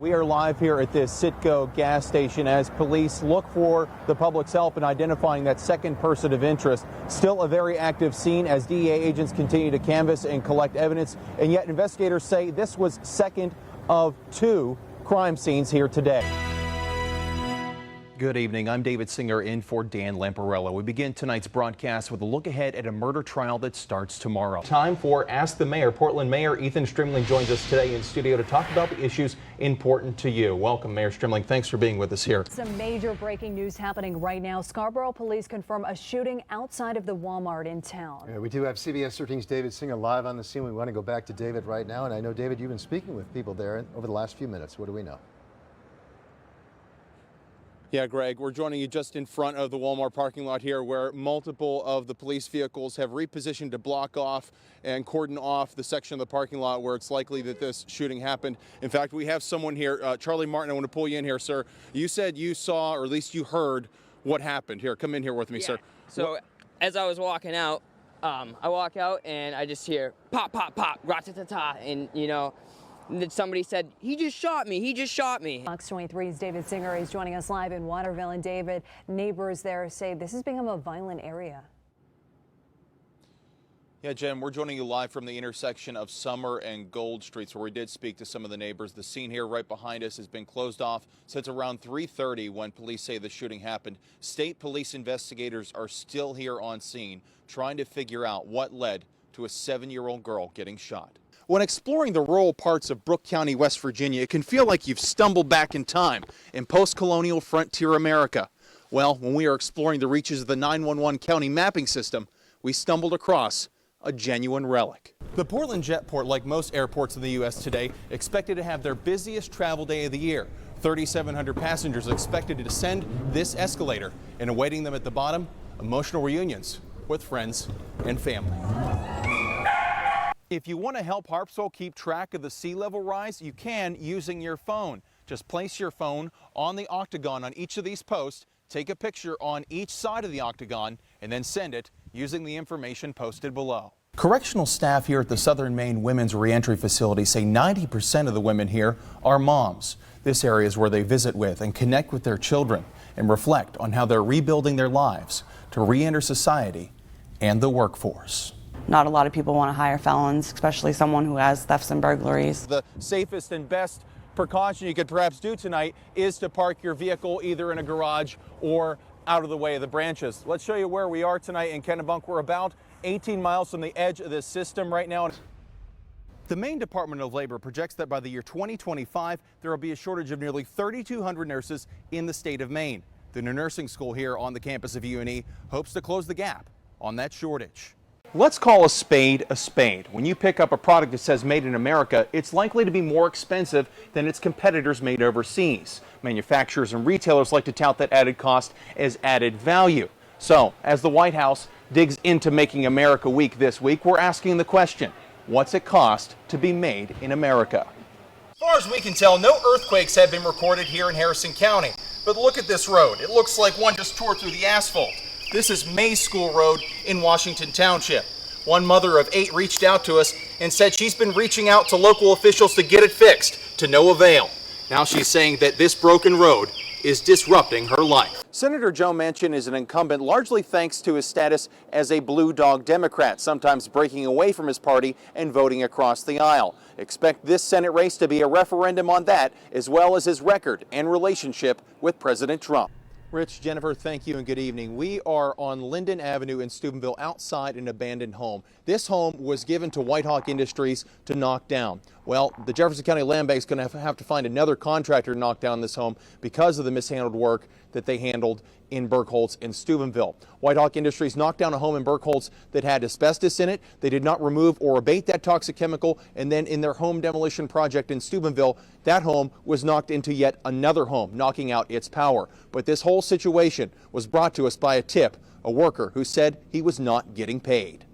We are live here at this Citgo gas station as police look for the public's help in identifying that second person of interest. Still a very active scene as DEA agents continue to canvass and collect evidence, and yet investigators say this was second of two crime scenes here today. Good evening. I'm David Singer in for Dan Lamparello. We begin tonight's broadcast with a look ahead at a murder trial that starts tomorrow. Time for Ask the Mayor. Portland Mayor Ethan Strimling joins us today in studio to talk about the issues important to you. Welcome, Mayor Strimling. Thanks for being with us here. Some major breaking news happening right now. Scarborough police confirm a shooting outside of the Walmart in town. Yeah, we do have CBS 13's David Singer live on the scene. We want to go back to David right now. And I know, David, you've been speaking with people there over the last few minutes. What do we know? Yeah, Greg, we're joining you just in front of the Walmart parking lot here where multiple of the police vehicles have repositioned to block off and cordon off the section of the parking lot where it's likely that this shooting happened. In fact, we have someone here, Charlie Martin, I want to pull you in here, sir. You said you saw, or at least you heard, what happened. Here, come in here with me, sir. So as I was walking out, I walk out and I just hear pop, pop, pop, rat-ta-ta-ta, and you know, somebody said, he just shot me, he just shot me. Fox 23's David Singer is joining us live in Waterville. And David, neighbors there say this has become a violent area. Yeah, Jen, we're joining you live from the intersection of Summer and Gold Streets, where we did speak to some of the neighbors. The scene here right behind us has been closed off since around 3:30 when police say the shooting happened. State police investigators are still here on scene trying to figure out what led to a 7-year-old girl getting shot. When exploring the rural parts of Brooke County, West Virginia, it can feel like you've stumbled back in time in post-colonial frontier America. Well, when we are exploring the reaches of the 911 county mapping system, we stumbled across a genuine relic. The Portland Jetport, like most airports in the U.S. today, expected to have their busiest travel day of the year. 3,700 passengers expected to descend this escalator, and awaiting them at the bottom, emotional reunions with friends and family. If you want to help Harpswell keep track of the sea level rise, you can using your phone. Just place your phone on the octagon on each of these posts, take a picture on each side of the octagon, and then send it using the information posted below. Correctional staff here at the Southern Maine Women's Reentry Facility say 90% of the women here are moms. This area is where they visit with and connect with their children and reflect on how they're rebuilding their lives to re-enter society and the workforce. Not a lot of people want to hire felons, especially someone who has thefts and burglaries. The safest and best precaution you could perhaps do tonight is to park your vehicle either in a garage or out of the way of the branches. Let's show you where we are tonight in Kennebunk. We're about 18 miles from the edge of this system right now. The Maine Department of Labor projects that by the year 2025, there will be a shortage of nearly 3,200 nurses in the state of Maine. The new nursing school here on the campus of UNE hopes to close the gap on that shortage. Let's call a spade a spade. When you pick up a product that says made in America, it's likely to be more expensive than its competitors made overseas. Manufacturers and retailers like to tout that added cost as added value. So, as the White House digs into making America week this week, we're asking the question, what's it cost to be made in America? As far as we can tell, no earthquakes have been recorded here in Harrison County. But look at this road. It looks like one just tore through the asphalt. This is May School Road in Washington Township. One mother of 8 reached out to us and said she's been reaching out to local officials to get it fixed, to no avail. Now she's saying that this broken road is disrupting her life. Senator Joe Manchin is an incumbent largely thanks to his status as a blue dog Democrat, sometimes breaking away from his party and voting across the aisle. Expect this Senate race to be a referendum on that, as well as his record and relationship with President Trump. Rich, Jennifer, thank you and good evening. We are on Linden Avenue in Steubenville outside an abandoned home. This home was given to Whitehawk Industries to knock down. Well, the Jefferson County Land Bank is going to have to find another contractor to knock down this home because of the mishandled work that they handled in Bergholz and Steubenville. Whitehawk Industries knocked down a home in Bergholz that had asbestos in it. They did not remove or abate that toxic chemical, and then in their home demolition project in Steubenville, that home was knocked into yet another home, knocking out its power. But this whole situation was brought to us by a tip, a worker who said he was not getting paid.